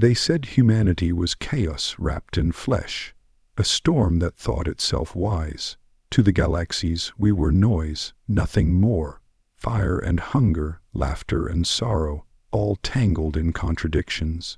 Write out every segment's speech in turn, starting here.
They said humanity was chaos wrapped in flesh, a storm that thought itself wise. To the galaxies we were noise, nothing more, fire and hunger, laughter and sorrow, all tangled in contradictions.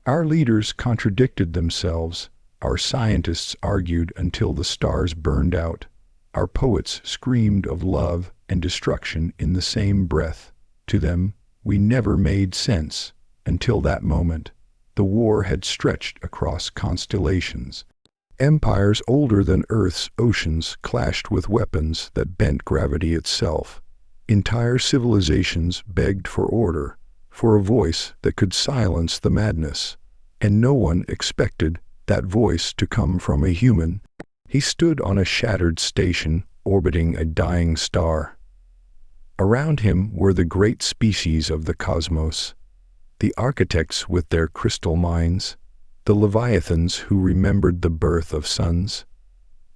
Our leaders contradicted themselves, our scientists argued until the stars burned out, our poets screamed of love and destruction in the same breath. To them, we never made sense, until that moment. The war had stretched across constellations. Empires older than Earth's oceans clashed with weapons that bent gravity itself. Entire civilizations begged for order, for a voice that could silence the madness, and no one expected that voice to come from a human. He stood on a shattered station, orbiting a dying star. Around him were the great species of the cosmos, the architects with their crystal minds, the leviathans who remembered the birth of suns,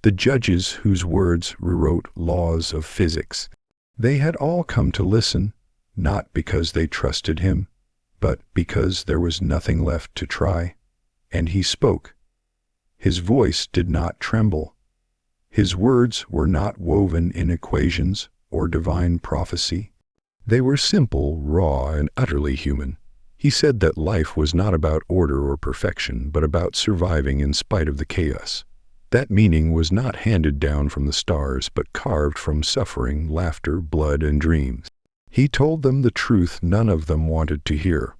the judges whose words rewrote laws of physics. They had all come to listen, not because they trusted him, but because there was nothing left to try. And he spoke. His voice did not tremble. His words were not woven in equations or divine prophecy. They were simple, raw, and utterly human. He said that life was not about order or perfection, but about surviving in spite of the chaos. That meaning was not handed down from the stars, but carved from suffering, laughter, blood, and dreams. He told them the truth none of them wanted to hear.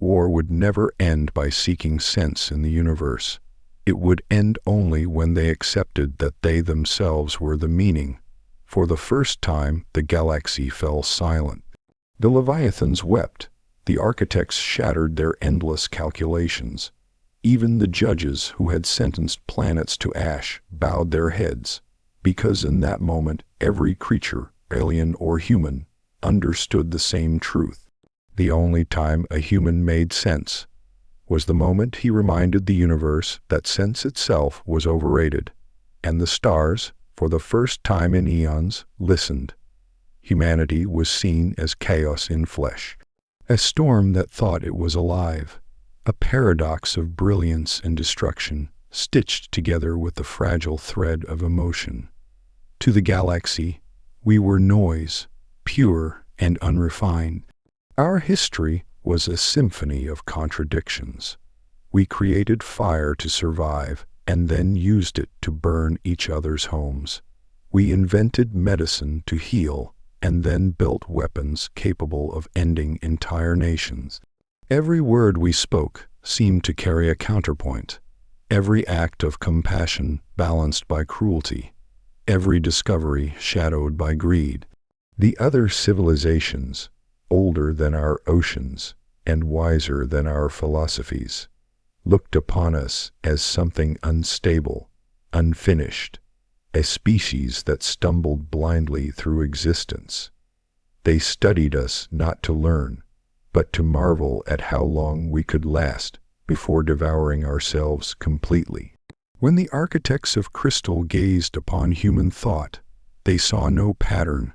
War would never end by seeking sense in the universe. It would end only when they accepted that they themselves were the meaning. For the first time, the galaxy fell silent. The leviathans wept. The architects shattered their endless calculations. Even the judges who had sentenced planets to ash bowed their heads, because in that moment every creature, alien or human, understood the same truth. The only time a human made sense was the moment he reminded the universe that sense itself was overrated, and the stars, for the first time in eons, listened. Humanity was seen as chaos in flesh. A storm that thought it was alive, a paradox of brilliance and destruction, stitched together with the fragile thread of emotion. To the galaxy, we were noise, pure and unrefined. Our history was a symphony of contradictions. We created fire to survive, and then used it to burn each other's homes. We invented medicine to heal, and then built weapons capable of ending entire nations. Every word we spoke seemed to carry a counterpoint. Every act of compassion balanced by cruelty. Every discovery shadowed by greed. The other civilizations, older than our oceans and wiser than our philosophies, looked upon us as something unstable, unfinished, a species that stumbled blindly through existence. They studied us not to learn, but to marvel at how long we could last before devouring ourselves completely. When the architects of crystal gazed upon human thought, they saw no pattern.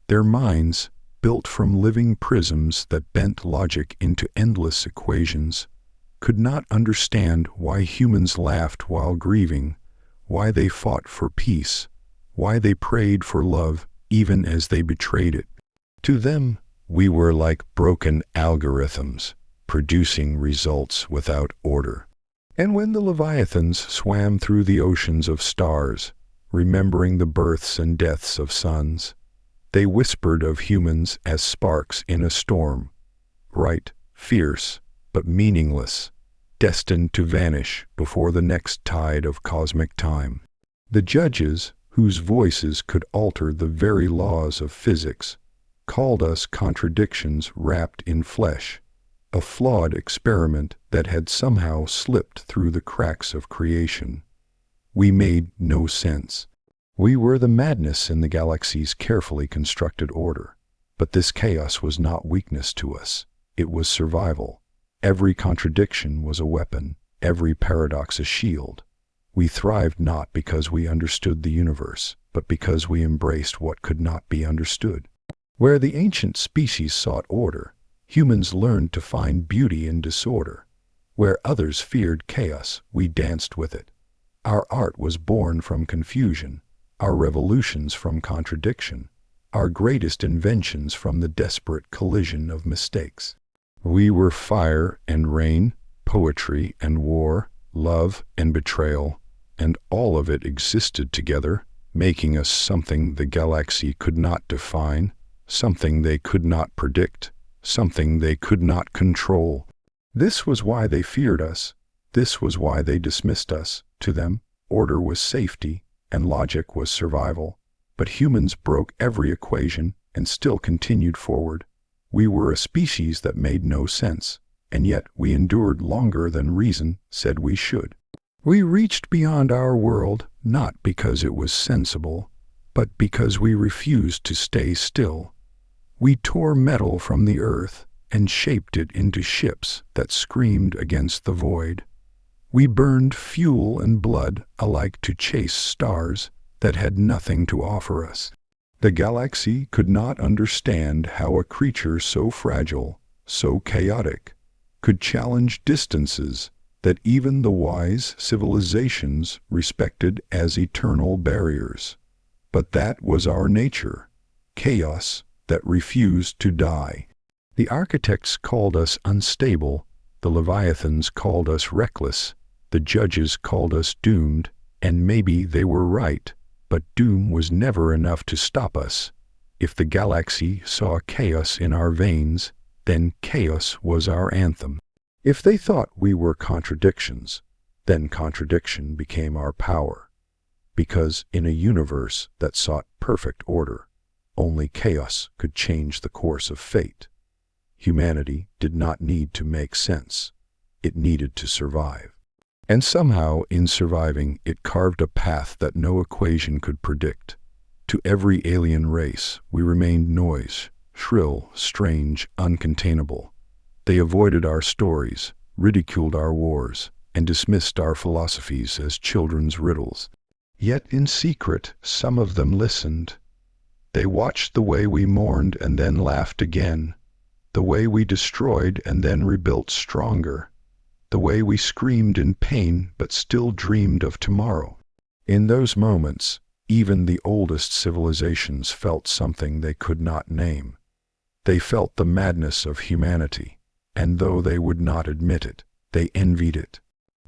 Their minds, built from living prisms that bent logic into endless equations, could not understand why humans laughed while grieving, why they fought for peace, why they prayed for love even as they betrayed it. To them, we were like broken algorithms, producing results without order. And when the leviathans swam through the oceans of stars, remembering the births and deaths of suns, they whispered of humans as sparks in a storm, bright, fierce, but meaningless, destined to vanish before the next tide of cosmic time. The judges, whose voices could alter the very laws of physics, called us contradictions wrapped in flesh, a flawed experiment that had somehow slipped through the cracks of creation. We made no sense. We were the madness in the galaxy's carefully constructed order. But this chaos was not weakness to us. It was survival. Every contradiction was a weapon, every paradox a shield. We thrived not because we understood the universe, but because we embraced what could not be understood. Where the ancient species sought order, humans learned to find beauty in disorder. Where others feared chaos, we danced with it. Our art was born from confusion, our revolutions from contradiction, our greatest inventions from the desperate collision of mistakes. We were fire and rain, poetry and war, love and betrayal, and all of it existed together, making us something the galaxy could not define, something they could not predict, something they could not control. This was why they feared us. This was why they dismissed us. To them, order was safety, and logic was survival. But humans broke every equation and still continued forward. We were a species that made no sense, and yet we endured longer than reason said we should. We reached beyond our world, not because it was sensible, but because we refused to stay still. We tore metal from the earth and shaped it into ships that screamed against the void. We burned fuel and blood alike to chase stars that had nothing to offer us. The galaxy could not understand how a creature so fragile, so chaotic, could challenge distances that even the wise civilizations respected as eternal barriers. But that was our nature, chaos that refused to die. The architects called us unstable, the Leviathans called us reckless, the judges called us doomed, and maybe they were right, but doom was never enough to stop us. If the galaxy saw chaos in our veins, then chaos was our anthem. If they thought we were contradictions, then contradiction became our power. Because in a universe that sought perfect order, only chaos could change the course of fate. Humanity did not need to make sense. It needed to survive. And somehow, in surviving, it carved a path that no equation could predict. To every alien race, we remained noise, shrill, strange, uncontainable. They avoided our stories, ridiculed our wars, and dismissed our philosophies as children's riddles. Yet in secret, some of them listened. They watched the way we mourned and then laughed again, the way we destroyed and then rebuilt stronger, the way we screamed in pain but still dreamed of tomorrow. In those moments, even the oldest civilizations felt something they could not name. They felt the madness of humanity, and though they would not admit it, they envied it.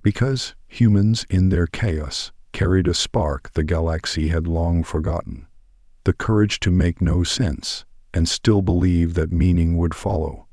Because humans in their chaos carried a spark the galaxy had long forgotten, the courage to make no sense and still believe that meaning would follow.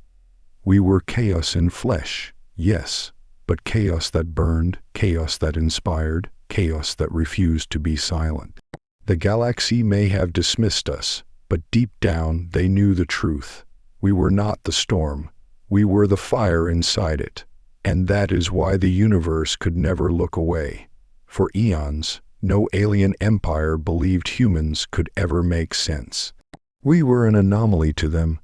We were chaos in flesh, yes, but chaos that burned, chaos that inspired, chaos that refused to be silent. The galaxy may have dismissed us, but deep down they knew the truth. We were not the storm. We were the fire inside it, and that is why the universe could never look away. For eons, no alien empire believed humans could ever make sense. We were an anomaly to them,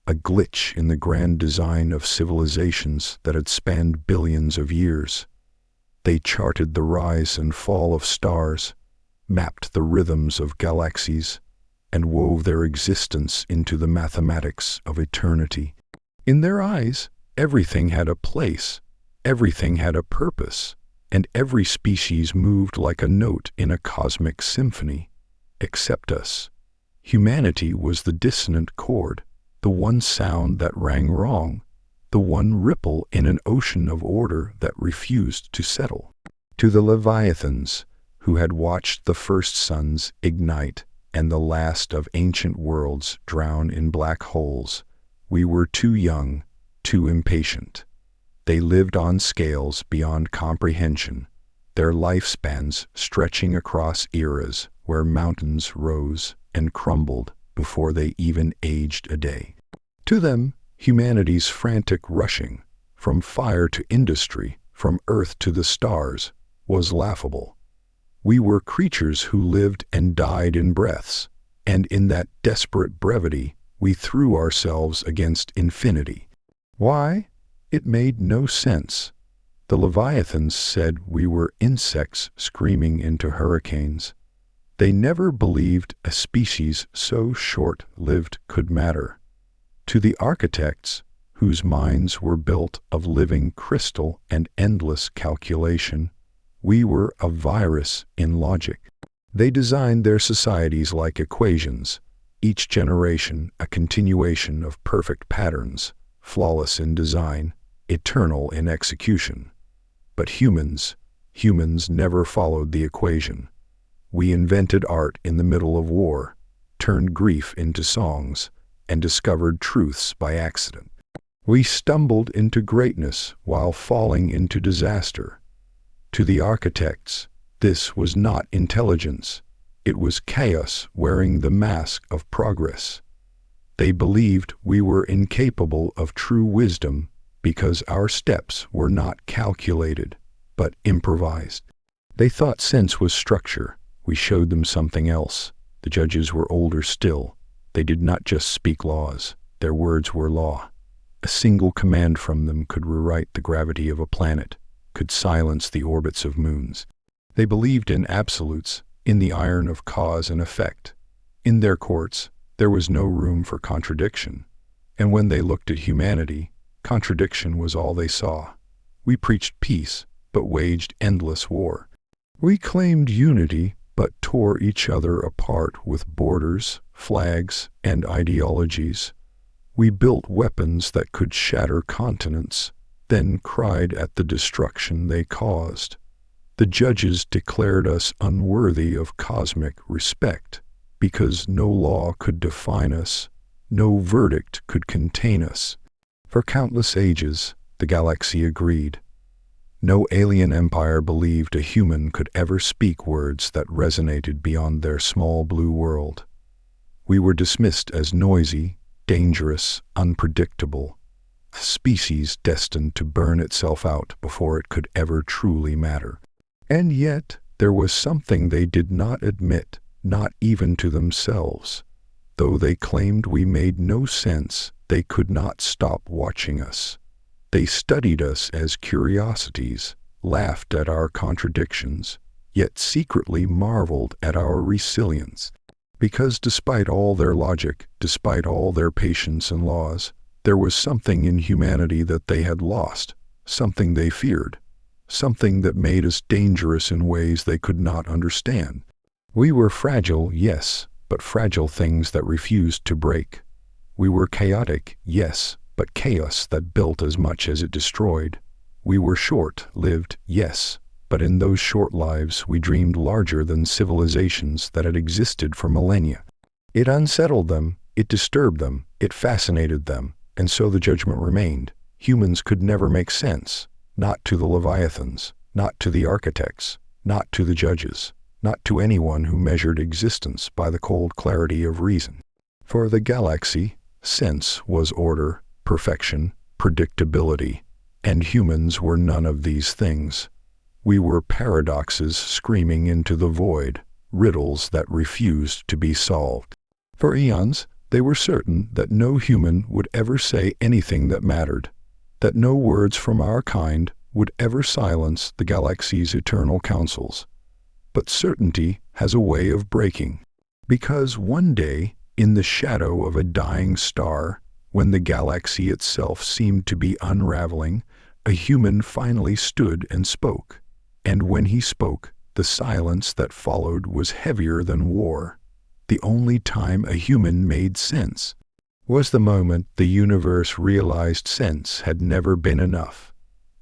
a glitch in the grand design of civilizations that had spanned billions of years. They charted the rise and fall of stars, mapped the rhythms of galaxies, and wove their existence into the mathematics of eternity. In their eyes, everything had a place, everything had a purpose, and every species moved like a note in a cosmic symphony, except us. Humanity was the dissonant chord, the one sound that rang wrong, the one ripple in an ocean of order that refused to settle. To the Leviathans, who had watched the first suns ignite and the last of ancient worlds drown in black holes, we were too young, too impatient. They lived on scales beyond comprehension, their lifespans stretching across eras where mountains rose and crumbled before they even aged a day. To them, humanity's frantic rushing, from fire to industry, from earth to the stars, was laughable. We were creatures who lived and died in breaths, and in that desperate brevity, we threw ourselves against infinity. Why? It made no sense. The Leviathans said we were insects screaming into hurricanes. They never believed a species so short-lived could matter. To the architects, whose minds were built of living crystal and endless calculation. We were a virus in logic. They designed their societies like equations, each generation a continuation of perfect patterns, flawless in design, eternal in execution. But humans never followed the equation. We invented art in the middle of war, turned grief into songs, and discovered truths by accident. We stumbled into greatness while falling into disaster. To the architects, this was not intelligence. It was chaos wearing the mask of progress. They believed we were incapable of true wisdom because our steps were not calculated, but improvised. They thought sense was structure. We showed them something else. The judges were older still. They did not just speak laws. Their words were law. A single command from them could rewrite the gravity of a planet, could silence the orbits of moons. They believed in absolutes, in the iron of cause and effect. In their courts, there was no room for contradiction. And when they looked at humanity, contradiction was all they saw. We preached peace, but waged endless war. We claimed unity, but tore each other apart with borders, flags, and ideologies. We built weapons that could shatter continents, then cried at the destruction they caused. The judges declared us unworthy of cosmic respect, because no law could define us, no verdict could contain us. For countless ages, the galaxy agreed. No alien empire believed a human could ever speak words that resonated beyond their small blue world. We were dismissed as noisy, dangerous, unpredictable, a species destined to burn itself out before it could ever truly matter. And yet, there was something they did not admit, not even to themselves. Though they claimed we made no sense, they could not stop watching us. They studied us as curiosities, laughed at our contradictions, yet secretly marveled at our resilience. Because despite all their logic, despite all their patience and laws, there was something in humanity that they had lost, something they feared, something that made us dangerous in ways they could not understand. We were fragile, yes, but fragile things that refused to break. We were chaotic, yes, but chaos that built as much as it destroyed. We were short-lived, yes, but in those short lives we dreamed larger than civilizations that had existed for millennia. It unsettled them, it disturbed them, it fascinated them, and so the judgment remained. Humans could never make sense, not to the Leviathans, not to the architects, not to the judges, not to anyone who measured existence by the cold clarity of reason. For the galaxy, sense was order, perfection, predictability, and humans were none of these things. We were paradoxes screaming into the void, riddles that refused to be solved. For eons, they were certain that no human would ever say anything that mattered, that no words from our kind would ever silence the galaxy's eternal counsels. But certainty has a way of breaking, because one day, in the shadow of a dying star, when the galaxy itself seemed to be unraveling, a human finally stood and spoke. And when he spoke, the silence that followed was heavier than war. The only time a human made sense was the moment the universe realized sense had never been enough.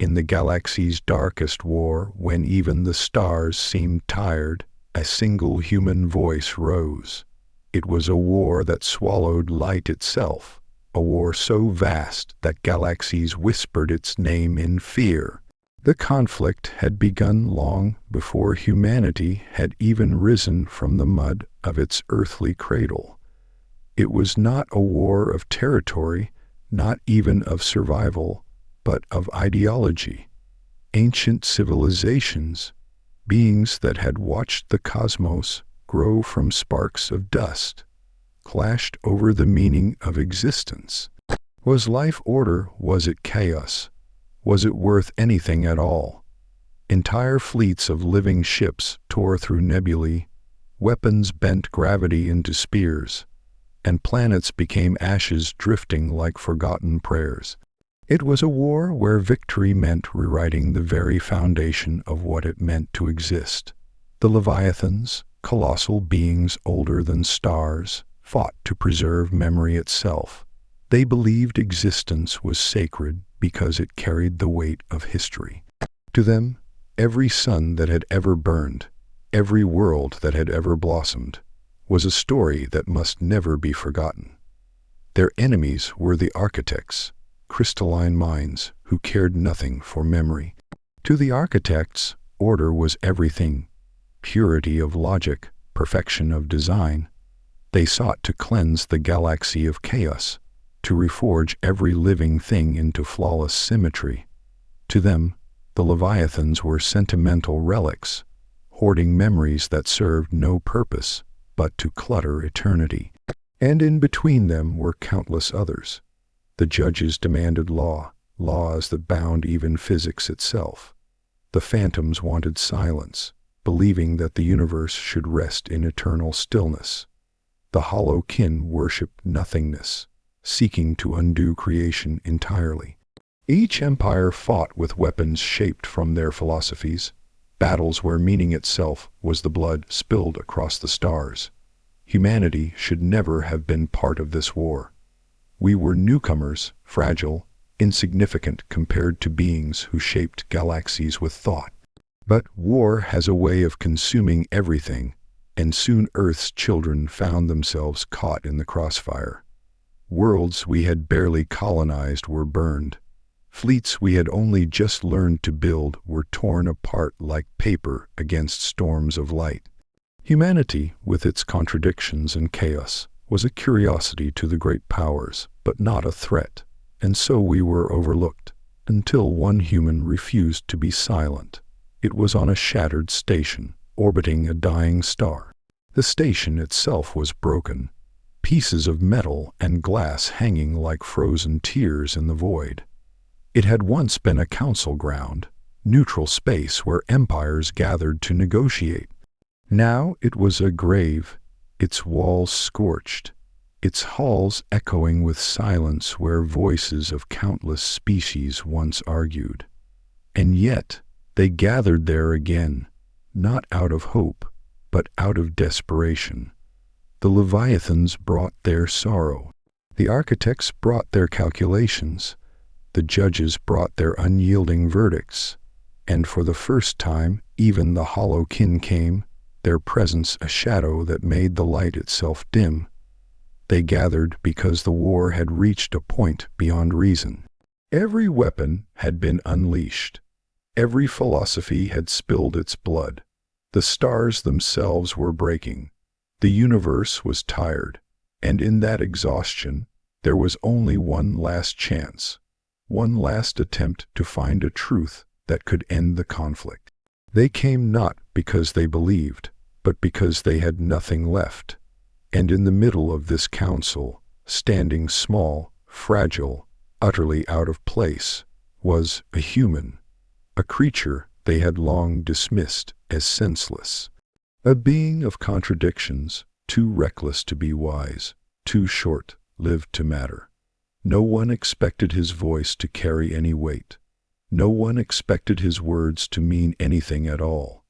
In the galaxy's darkest war, when even the stars seemed tired, a single human voice rose. It was a war that swallowed light itself, a war so vast that galaxies whispered its name in fear. The conflict had begun long before humanity had even risen from the mud of its earthly cradle. It was not a war of territory, not even of survival, but of ideology. Ancient civilizations, beings that had watched the cosmos grow from sparks of dust, clashed over the meaning of existence. Was life order? Was it chaos? Was it worth anything at all? Entire fleets of living ships tore through nebulae, weapons bent gravity into spears, and planets became ashes drifting like forgotten prayers. It was a war where victory meant rewriting the very foundation of what it meant to exist. The Leviathans, colossal beings older than stars, fought to preserve memory itself. They believed existence was sacred because it carried the weight of history. To them, every sun that had ever burned, every world that had ever blossomed, was a story that must never be forgotten. Their enemies were the architects, crystalline minds who cared nothing for memory. To the architects, order was everything, purity of logic, perfection of design. They sought to cleanse the galaxy of chaos, to reforge every living thing into flawless symmetry. To them, the Leviathans were sentimental relics, hoarding memories that served no purpose but to clutter eternity. And in between them were countless others. The judges demanded law, laws that bound even physics itself. The phantoms wanted silence, believing that the universe should rest in eternal stillness. The hollow kin worshipped nothingness, seeking to undo creation entirely. Each empire fought with weapons shaped from their philosophies, battles where meaning itself was the blood spilled across the stars. Humanity should never have been part of this war. We were newcomers, fragile, insignificant compared to beings who shaped galaxies with thought. But war has a way of consuming everything, and soon Earth's children found themselves caught in the crossfire. Worlds we had barely colonized were burned. Fleets we had only just learned to build were torn apart like paper against storms of light. Humanity, with its contradictions and chaos, was a curiosity to the great powers, but not a threat, and so we were overlooked, until one human refused to be silent. It was on a shattered station, orbiting a dying star. The station itself was broken, pieces of metal and glass hanging like frozen tears in the void. It had once been a council ground, neutral space where empires gathered to negotiate. Now it was a grave, its walls scorched, its halls echoing with silence where voices of countless species once argued. And yet they gathered there again, not out of hope, but out of desperation. The Leviathans brought their sorrow. The architects brought their calculations. The judges brought their unyielding verdicts. And for the first time, even the hollow kin came, their presence a shadow that made the light itself dim. They gathered because the war had reached a point beyond reason. Every weapon had been unleashed. Every philosophy had spilled its blood. The stars themselves were breaking. The universe was tired, and in that exhaustion, there was only one last chance, one last attempt to find a truth that could end the conflict. They came not because they believed, but because they had nothing left. And in the middle of this council, standing small, fragile, utterly out of place, was a human, a creature they had long dismissed as senseless. A being of contradictions, too reckless to be wise, too short-lived to matter. No one expected his voice to carry any weight. No one expected his words to mean anything at all.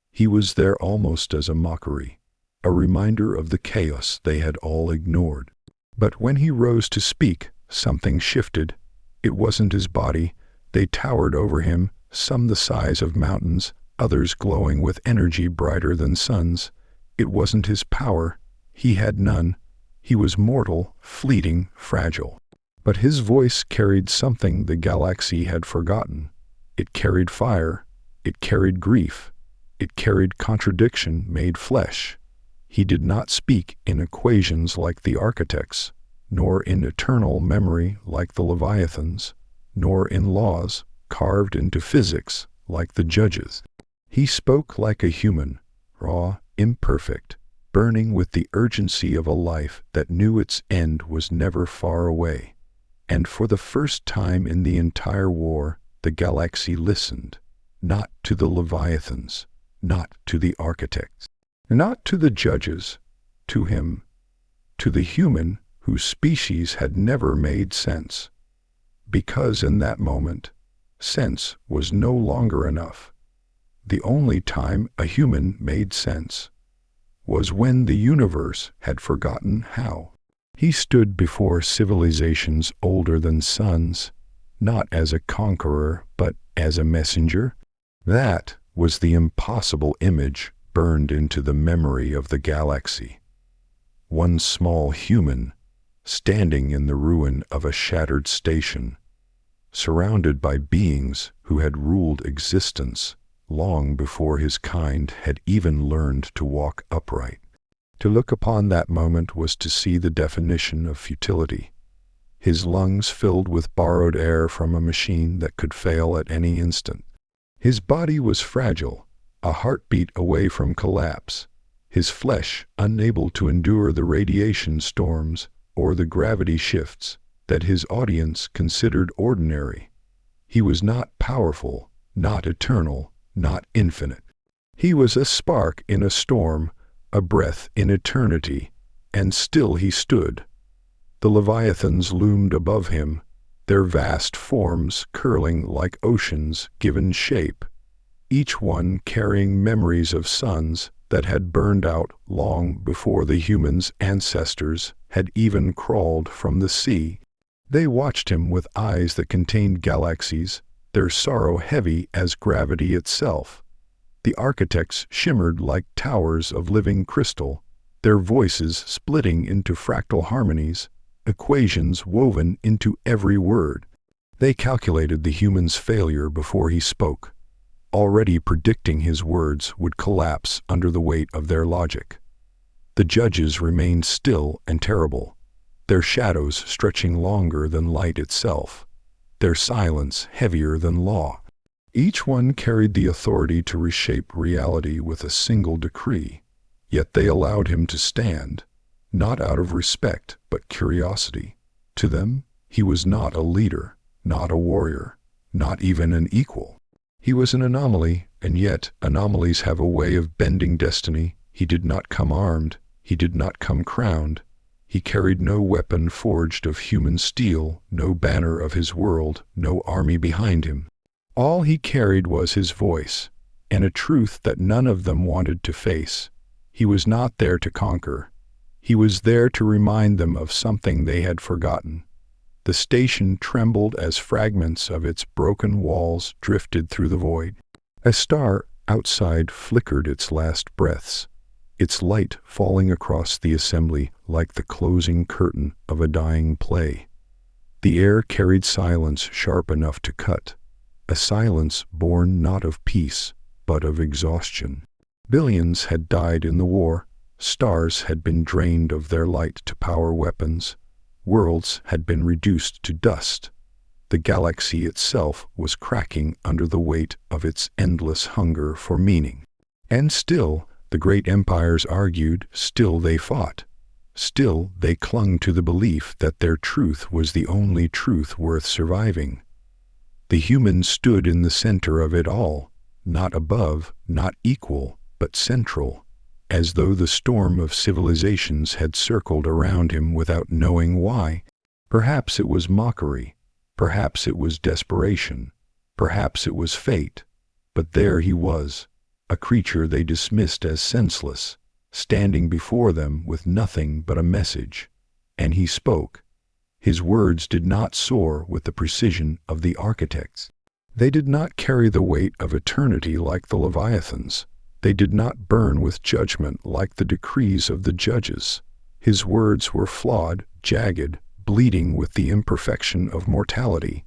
He was there almost as a mockery, a reminder of the chaos they had all ignored. But when he rose to speak, something shifted. It wasn't his body. They towered over him, some the size of mountains, others glowing with energy brighter than suns. It wasn't his power. He had none. He was mortal, fleeting, fragile. But his voice carried something the galaxy had forgotten. It carried fire. It carried grief. It carried contradiction made flesh. He did not speak in equations like the architects, nor in eternal memory like the Leviathans, nor in laws carved into physics like the judges. He spoke like a human, raw, imperfect, burning with the urgency of a life that knew its end was never far away. And for the first time in the entire war, the galaxy listened, not to the Leviathans, not to the architects, not to the judges, to him, to the human whose species had never made sense. Because in that moment, sense was no longer enough. The only time a human made sense was when the universe had forgotten how. He stood before civilizations older than suns, not as a conqueror, but as a messenger. That was the impossible image burned into the memory of the galaxy. One small human, standing in the ruin of a shattered station, surrounded by beings who had ruled existence long before his kind had even learned to walk upright. To look upon that moment was to see the definition of futility. His lungs filled with borrowed air from a machine that could fail at any instant. His body was fragile, a heartbeat away from collapse. His flesh unable to endure the radiation storms or the gravity shifts that his audience considered ordinary. He was not powerful, not eternal, not infinite. He was a spark in a storm, a breath in eternity, and still he stood. The leviathans loomed above him, their vast forms curling like oceans given shape, each one carrying memories of suns that had burned out long before the humans' ancestors had even crawled from the sea. They watched him with eyes that contained galaxies, their sorrow heavy as gravity itself. The architects shimmered like towers of living crystal, their voices splitting into fractal harmonies, equations woven into every word. They calculated the human's failure before he spoke, already predicting his words would collapse under the weight of their logic. The judges remained still and terrible, their shadows stretching longer than light itself, their silence heavier than law. Each one carried the authority to reshape reality with a single decree, yet they allowed him to stand, not out of respect but curiosity. To them, he was not a leader, not a warrior, not even an equal. He was an anomaly, and yet anomalies have a way of bending destiny. He did not come armed, he did not come crowned. He carried no weapon forged of human steel, no banner of his world, no army behind him. All he carried was his voice, and a truth that none of them wanted to face. He was not there to conquer. He was there to remind them of something they had forgotten. The station trembled as fragments of its broken walls drifted through the void. A star outside flickered its last breaths, its light falling across the assembly like the closing curtain of a dying play. The air carried silence sharp enough to cut, a silence born not of peace, but of exhaustion. Billions had died in the war, stars had been drained of their light to power weapons, worlds had been reduced to dust. The galaxy itself was cracking under the weight of its endless hunger for meaning. And still, the great empires argued, still they fought. Still they clung to the belief that their truth was the only truth worth surviving. The human stood in the center of it all, not above, not equal, but central, as though the storm of civilizations had circled around him without knowing why. Perhaps it was mockery, perhaps it was desperation, perhaps it was fate, but there he was, a creature they dismissed as senseless, standing before them with nothing but a message. And he spoke. His words did not soar with the precision of the architects. They did not carry the weight of eternity like the leviathans. They did not burn with judgment like the decrees of the judges. His words were flawed, jagged, bleeding with the imperfection of mortality.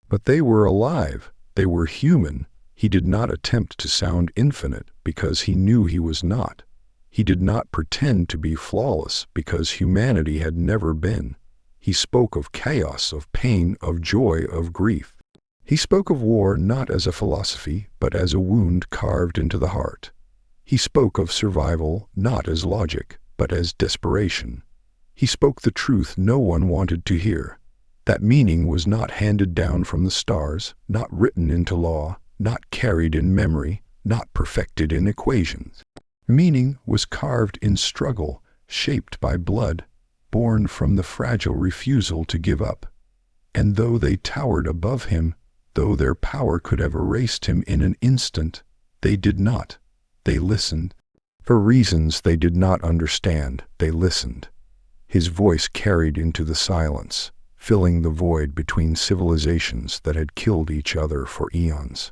But they were alive, they were human. He did not attempt to sound infinite because he knew he was not. He did not pretend to be flawless because humanity had never been. He spoke of chaos, of pain, of joy, of grief. He spoke of war not as a philosophy, but as a wound carved into the heart. He spoke of survival not as logic, but as desperation. He spoke the truth no one wanted to hear. That meaning was not handed down from the stars, not written into law, not carried in memory, not perfected in equations. Meaning was carved in struggle, shaped by blood, born from the fragile refusal to give up. And though they towered above him, though their power could have erased him in an instant, they did not. They listened. For reasons they did not understand, they listened. His voice carried into the silence, filling the void between civilizations that had killed each other for eons.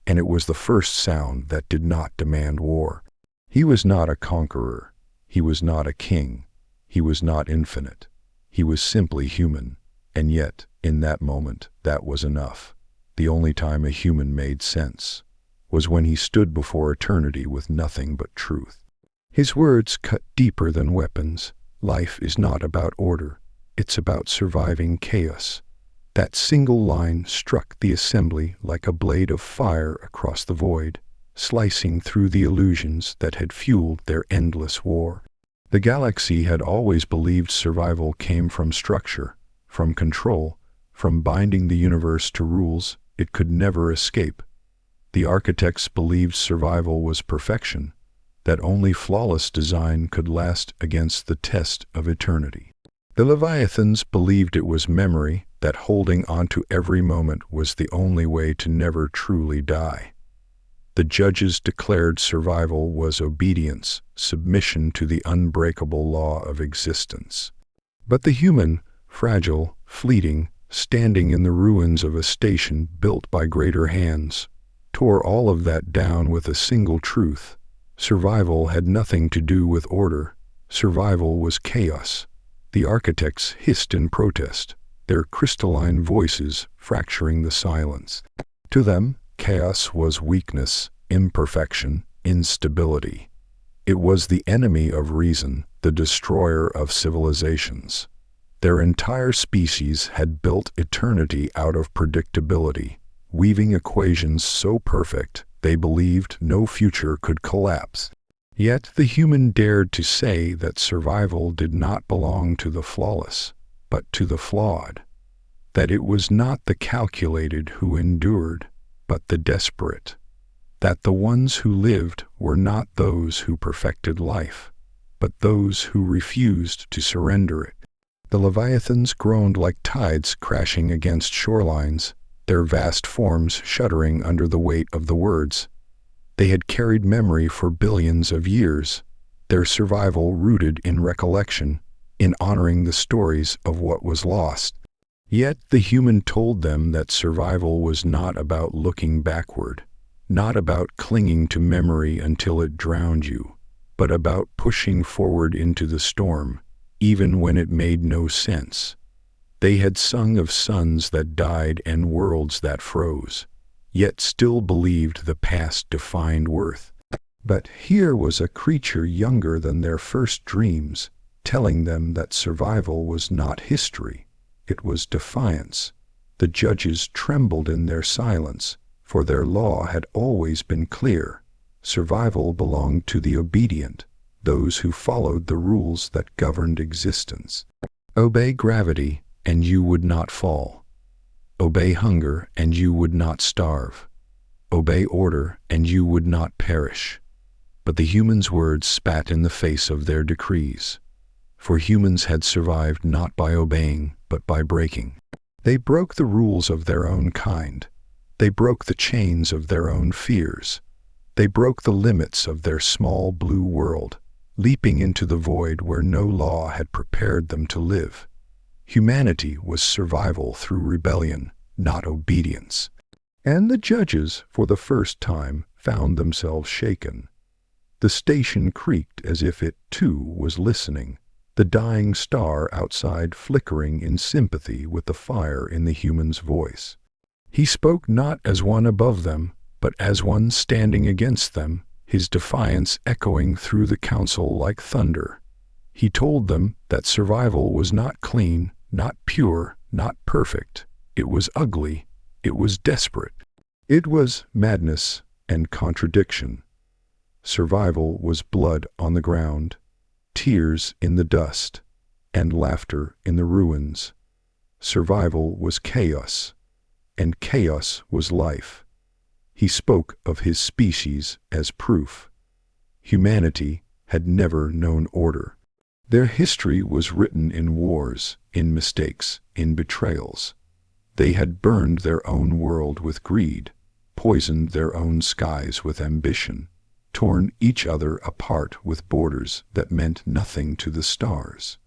And it was the first sound that did not demand war. He was not a conqueror. He was not a king. He was not infinite. He was simply human. And yet, in that moment, that was enough. The only time a human made sense was when he stood before eternity with nothing but truth. His words cut deeper than weapons. Life is not about order. It's about surviving chaos. That single line struck the assembly like a blade of fire across the void, slicing through the illusions that had fueled their endless war. The galaxy had always believed survival came from structure, from control, from binding the universe to rules it could never escape. The architects believed survival was perfection, that only flawless design could last against the test of eternity. The Leviathans believed it was memory, that holding on to every moment was the only way to never truly die. The judges declared survival was obedience, submission to the unbreakable law of existence. But the human, fragile, fleeting, standing in the ruins of a station built by greater hands, tore all of that down with a single truth. Survival had nothing to do with order. Survival was chaos. The architects hissed in protest, their crystalline voices fracturing the silence. To them, chaos was weakness, imperfection, instability. It was the enemy of reason, the destroyer of civilizations. Their entire species had built eternity out of predictability, weaving equations so perfect they believed no future could collapse. Yet the human dared to say that survival did not belong to the flawless, but to the flawed. That it was not the calculated who endured, but the desperate. That the ones who lived were not those who perfected life, but those who refused to surrender it. The Leviathans groaned like tides crashing against shorelines, their vast forms shuddering under the weight of the words. They had carried memory for billions of years, their survival rooted in recollection, in honoring the stories of what was lost. Yet the human told them that survival was not about looking backward, not about clinging to memory until it drowned you, but about pushing forward into the storm, even when it made no sense. They had sung of suns that died and worlds that froze, yet still believed the past defined worth. But here was a creature younger than their first dreams, telling them that survival was not history, it was defiance. The judges trembled in their silence, for their law had always been clear. Survival belonged to the obedient, those who followed the rules that governed existence. Obey gravity, and you would not fall. Obey hunger, and you would not starve. Obey order, and you would not perish. But the humans' words spat in the face of their decrees. For humans had survived not by obeying, but by breaking. They broke the rules of their own kind. They broke the chains of their own fears. They broke the limits of their small blue world, leaping into the void where no law had prepared them to live. Humanity was survival through rebellion, not obedience. And the judges, for the first time, found themselves shaken. The station creaked as if it, too, was listening, the dying star outside flickering in sympathy with the fire in the human's voice. He spoke not as one above them, but as one standing against them, his defiance echoing through the council like thunder. He told them that survival was not clean, not pure, not perfect. It was ugly. It was desperate. It was madness and contradiction. Survival was blood on the ground, tears in the dust, and laughter in the ruins. Survival was chaos, and chaos was life. He spoke of his species as proof. Humanity had never known order. Their history was written in wars, in mistakes, in betrayals. They had burned their own world with greed, poisoned their own skies with ambition, torn each other apart with borders that meant nothing to the stars.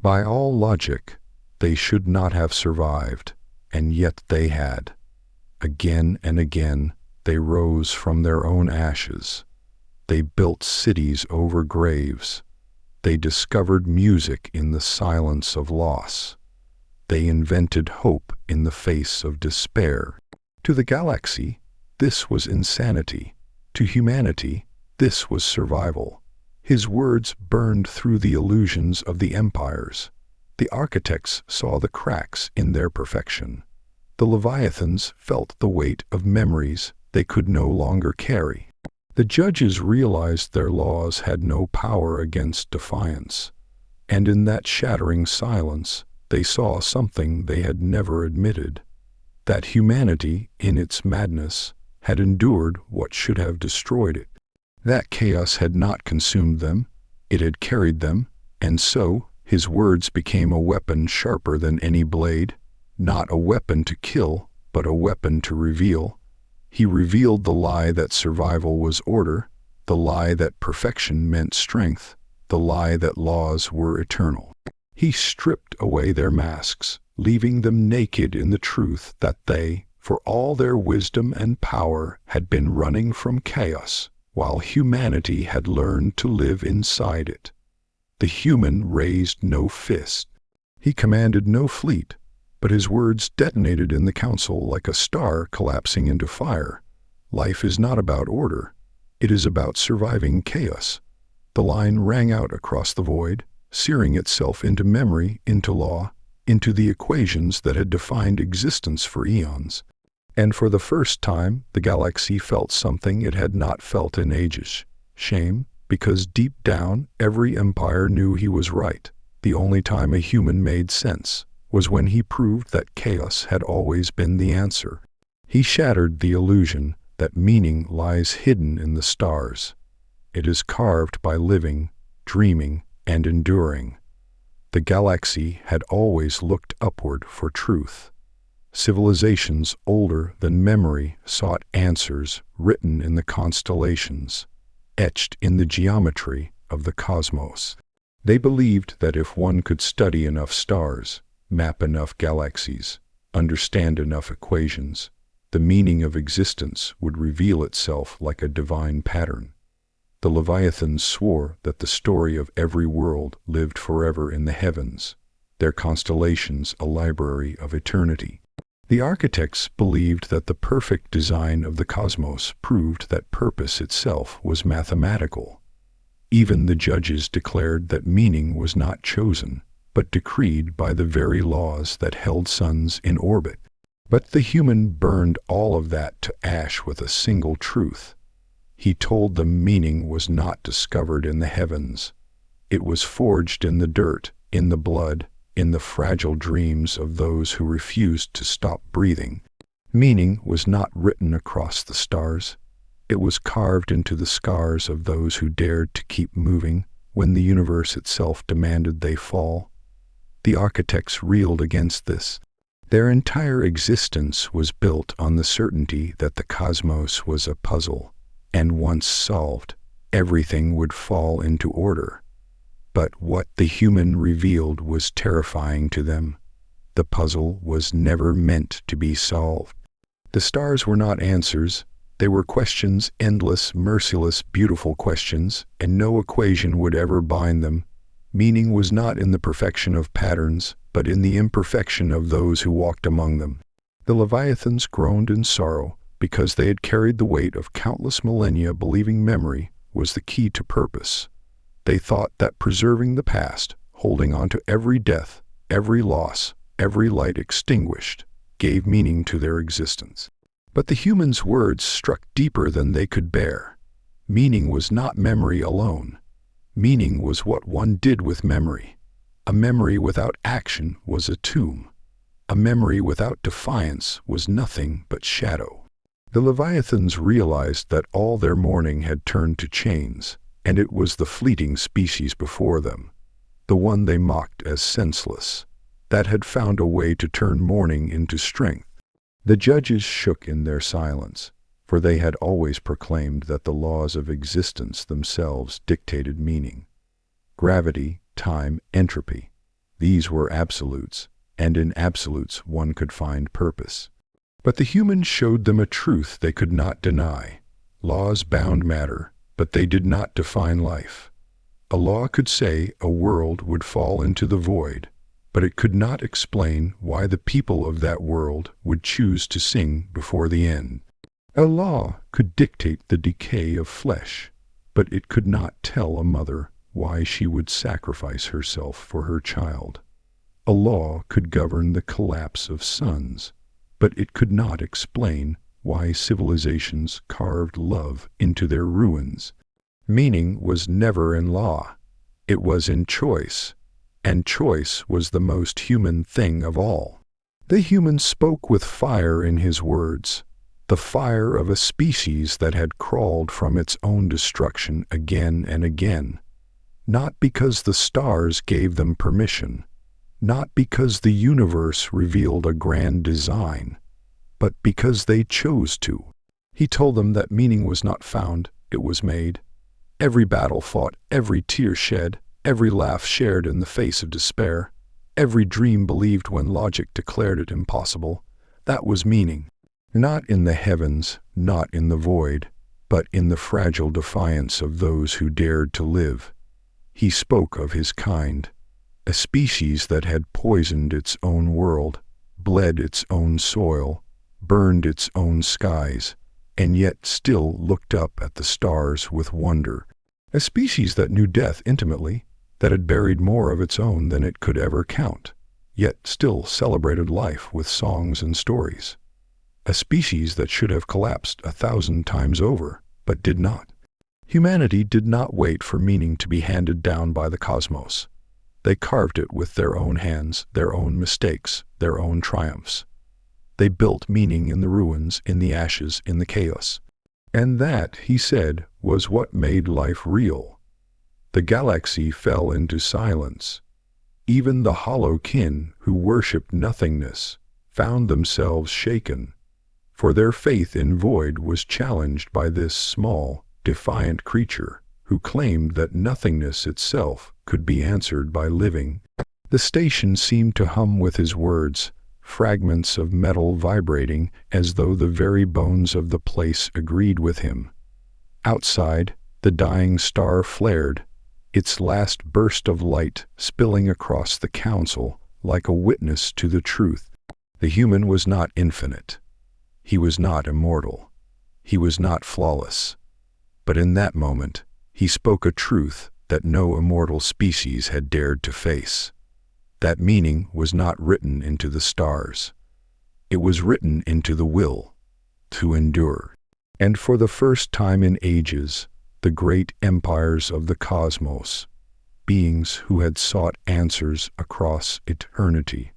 By all logic, they should not have survived, and yet they had. Again and again, they rose from their own ashes. They built cities over graves. They discovered music in the silence of loss. They invented hope in the face of despair. To the galaxy, this was insanity. To humanity, this was survival. His words burned through the illusions of the empires. The architects saw the cracks in their perfection. The Leviathans felt the weight of memories they could no longer carry. The judges realized their laws had no power against defiance, and in that shattering silence, they saw something they had never admitted, that humanity, in its madness, had endured what should have destroyed it. That chaos had not consumed them, it had carried them, and so his words became a weapon sharper than any blade, not a weapon to kill, but a weapon to reveal. He revealed the lie that survival was order, the lie that perfection meant strength, the lie that laws were eternal. He stripped away their masks, leaving them naked in the truth that they, for all their wisdom and power, had been running from chaos, while humanity had learned to live inside it. The human raised no fist. He commanded no fleet, but his words detonated in the council like a star collapsing into fire. Life is not about order. It is about surviving chaos. The line rang out across the void, searing itself into memory, into law, into the equations that had defined existence for eons. And for the first time, the galaxy felt something it had not felt in ages. Shame, because deep down, every empire knew he was right. The only time a human made sense was when he proved that chaos had always been the answer. He shattered the illusion that meaning lies hidden in the stars. It is carved by living, dreaming, and enduring. The galaxy had always looked upward for truth. Civilizations older than memory sought answers written in the constellations, etched in the geometry of the cosmos. They believed that if one could study enough stars, map enough galaxies, understand enough equations, the meaning of existence would reveal itself like a divine pattern. The Leviathans swore that the story of every world lived forever in the heavens, their constellations a library of eternity. The architects believed that the perfect design of the cosmos proved that purpose itself was mathematical. Even the judges declared that meaning was not chosen, but decreed by the very laws that held suns in orbit. But the human burned all of that to ash with a single truth. He told them meaning was not discovered in the heavens. It was forged in the dirt, in the blood, in the fragile dreams of those who refused to stop breathing. Meaning was not written across the stars. It was carved into the scars of those who dared to keep moving when the universe itself demanded they fall. The architects reeled against this. Their entire existence was built on the certainty that the cosmos was a puzzle, and once solved, everything would fall into order. But what the human revealed was terrifying to them. The puzzle was never meant to be solved. The stars were not answers. They were questions, endless, merciless, beautiful questions, and no equation would ever bind them. Meaning was not in the perfection of patterns, but in the imperfection of those who walked among them. The Leviathans groaned in sorrow because they had carried the weight of countless millennia believing memory was the key to purpose. They thought that preserving the past, holding on to every death, every loss, every light extinguished, gave meaning to their existence. But the humans' words struck deeper than they could bear. Meaning was not memory alone. Meaning was what one did with memory. A memory without action was a tomb. A memory without defiance was nothing but shadow. The Leviathans realized that all their mourning had turned to chains, and it was the fleeting species before them, the one they mocked as senseless, that had found a way to turn mourning into strength. The judges shook in their silence, for they had always proclaimed that the laws of existence themselves dictated meaning. Gravity, time, entropy. These were absolutes, and in absolutes one could find purpose. But the humans showed them a truth they could not deny. Laws bound matter, but they did not define life. A law could say a world would fall into the void, but it could not explain why the people of that world would choose to sing before the end. A law could dictate the decay of flesh, but it could not tell a mother why she would sacrifice herself for her child. A law could govern the collapse of suns, but it could not explain why civilizations carved love into their ruins. Meaning was never in law. It was in choice, and choice was the most human thing of all. The human spoke with fire in his words, the fire of a species that had crawled from its own destruction again and again, not because the stars gave them permission, not because the universe revealed a grand design, but because they chose to. He told them that meaning was not found, it was made. Every battle fought, every tear shed, every laugh shared in the face of despair, every dream believed when logic declared it impossible, that was meaning. Not in the heavens, not in the void, but in the fragile defiance of those who dared to live. He spoke of his kind, a species that had poisoned its own world, bled its own soil, burned its own skies, and yet still looked up at the stars with wonder. A species that knew death intimately, that had buried more of its own than it could ever count, yet still celebrated life with songs and stories. A species that should have collapsed 1,000 times over, but did not. Humanity did not wait for meaning to be handed down by the cosmos. They carved it with their own hands, their own mistakes, their own triumphs. They built meaning in the ruins, in the ashes, in the chaos. And that, he said, was what made life real. The galaxy fell into silence. Even the hollow kin who worshipped nothingness found themselves shaken, for their faith in void was challenged by this small, defiant creature who claimed that nothingness itself could be answered by living. The station seemed to hum with his words, fragments of metal vibrating as though the very bones of the place agreed with him. Outside, the dying star flared, its last burst of light spilling across the council like a witness to the truth. The human was not infinite. He was not immortal. He was not flawless. But in that moment, he spoke a truth that no immortal species had dared to face. That meaning was not written into the stars. It was written into the will to endure. And for the first time in ages, the great empires of the cosmos, beings who had sought answers across eternity,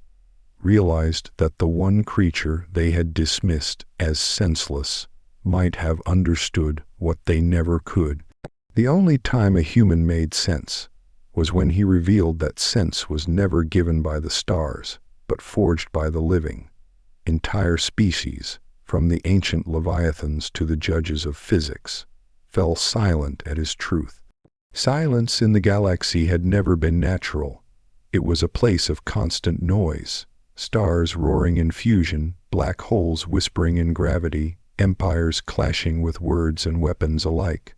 realized that the one creature they had dismissed as senseless might have understood what they never could. The only time a human made sense was when he revealed that sense was never given by the stars, but forged by the living. Entire species, from the ancient Leviathans to the judges of physics, fell silent at his truth. Silence in the galaxy had never been natural. It was a place of constant noise, stars roaring in fusion, black holes whispering in gravity, empires clashing with words and weapons alike.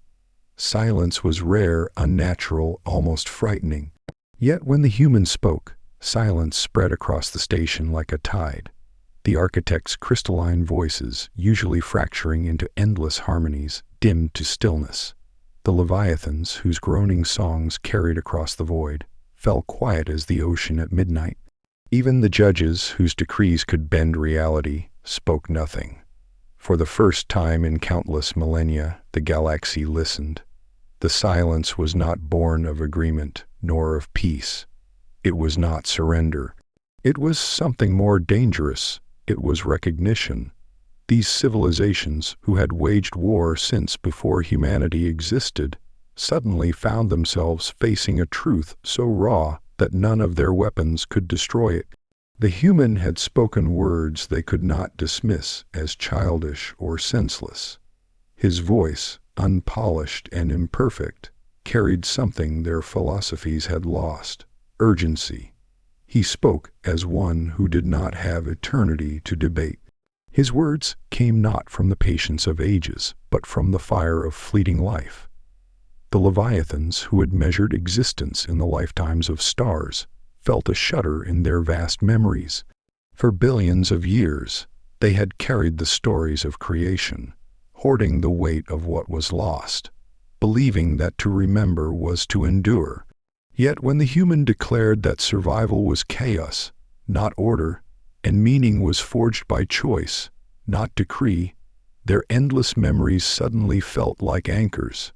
Silence was rare, unnatural, almost frightening. Yet when the human spoke, silence spread across the station like a tide. The architect's crystalline voices, usually fracturing into endless harmonies, dimmed to stillness. The Leviathans, whose groaning songs carried across the void, fell quiet as the ocean at midnight. Even the judges, whose decrees could bend reality, spoke nothing. For the first time in countless millennia, the galaxy listened. The silence was not born of agreement, nor of peace. It was not surrender. It was something more dangerous. It was recognition. These civilizations, who had waged war since before humanity existed, suddenly found themselves facing a truth so raw that none of their weapons could destroy it. The human had spoken words they could not dismiss as childish or senseless. His voice, unpolished and imperfect, carried something their philosophies had lost: urgency. He spoke as one who did not have eternity to debate. His words came not from the patience of ages, but from the fire of fleeting life. The Leviathans, who had measured existence in the lifetimes of stars, felt a shudder in their vast memories. For billions of years, they had carried the stories of creation, hoarding the weight of what was lost, believing that to remember was to endure. Yet when the human declared that survival was chaos, not order, and meaning was forged by choice, not decree, their endless memories suddenly felt like anchors.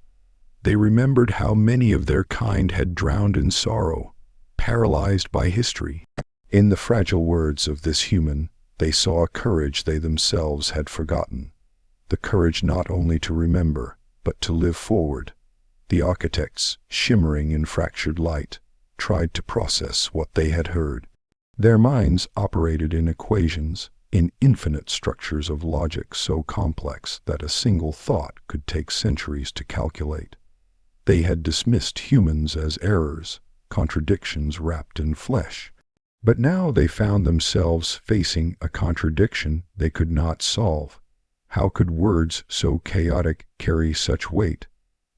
They remembered how many of their kind had drowned in sorrow, paralyzed by history. In the fragile words of this human, they saw a courage they themselves had forgotten. The courage not only to remember, but to live forward. The architects, shimmering in fractured light, tried to process what they had heard. Their minds operated in equations, in infinite structures of logic so complex that a single thought could take centuries to calculate. They had dismissed humans as errors, contradictions wrapped in flesh. But now they found themselves facing a contradiction they could not solve. How could words so chaotic carry such weight?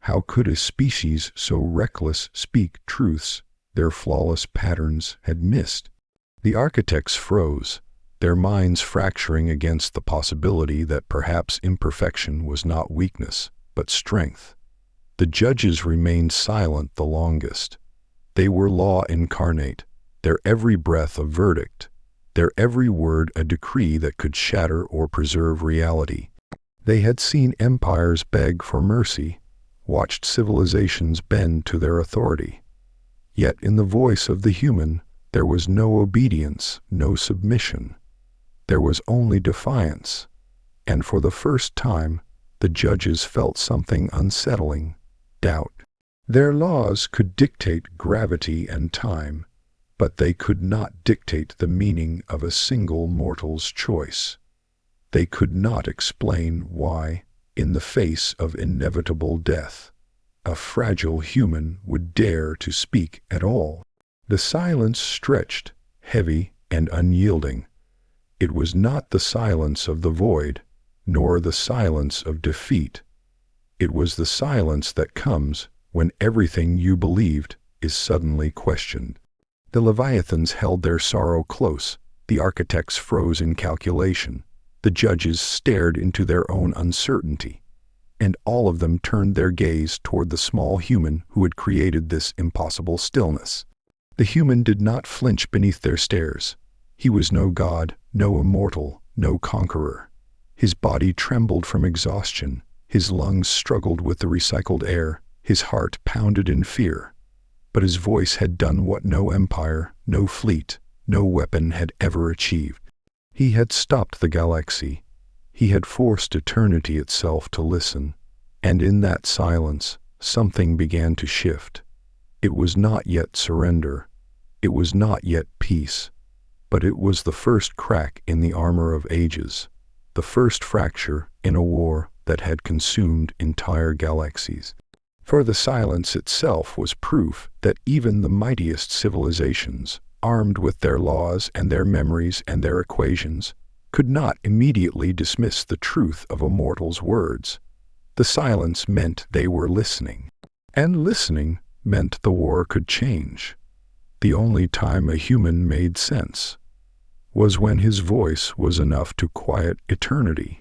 How could a species so reckless speak truths their flawless patterns had missed? The architects froze, their minds fracturing against the possibility that perhaps imperfection was not weakness, but strength. The judges remained silent the longest. They were law incarnate, their every breath a verdict, their every word a decree that could shatter or preserve reality. They had seen empires beg for mercy, watched civilizations bend to their authority. Yet in the voice of the human, there was no obedience, no submission. There was only defiance. And for the first time, the judges felt something unsettling: doubt. Their laws could dictate gravity and time, but they could not dictate the meaning of a single mortal's choice. They could not explain why, in the face of inevitable death, a fragile human would dare to speak at all. The silence stretched, heavy and unyielding. It was not the silence of the void, nor the silence of defeat. It was the silence that comes when everything you believed is suddenly questioned. The Leviathans held their sorrow close, the architects froze in calculation, the judges stared into their own uncertainty, and all of them turned their gaze toward the small human who had created this impossible stillness. The human did not flinch beneath their stares. He was no god, no immortal, no conqueror. His body trembled from exhaustion, his lungs struggled with the recycled air, his heart pounded in fear. But his voice had done what no empire, no fleet, no weapon had ever achieved. He had stopped the galaxy. He had forced eternity itself to listen. And in that silence, something began to shift. It was not yet surrender. It was not yet peace. But it was the first crack in the armor of ages, the first fracture in a war that had consumed entire galaxies. For the silence itself was proof that even the mightiest civilizations, armed with their laws and their memories and their equations, could not immediately dismiss the truth of a mortal's words. The silence meant they were listening. And listening meant the war could change. The only time a human made sense was when his voice was enough to quiet eternity.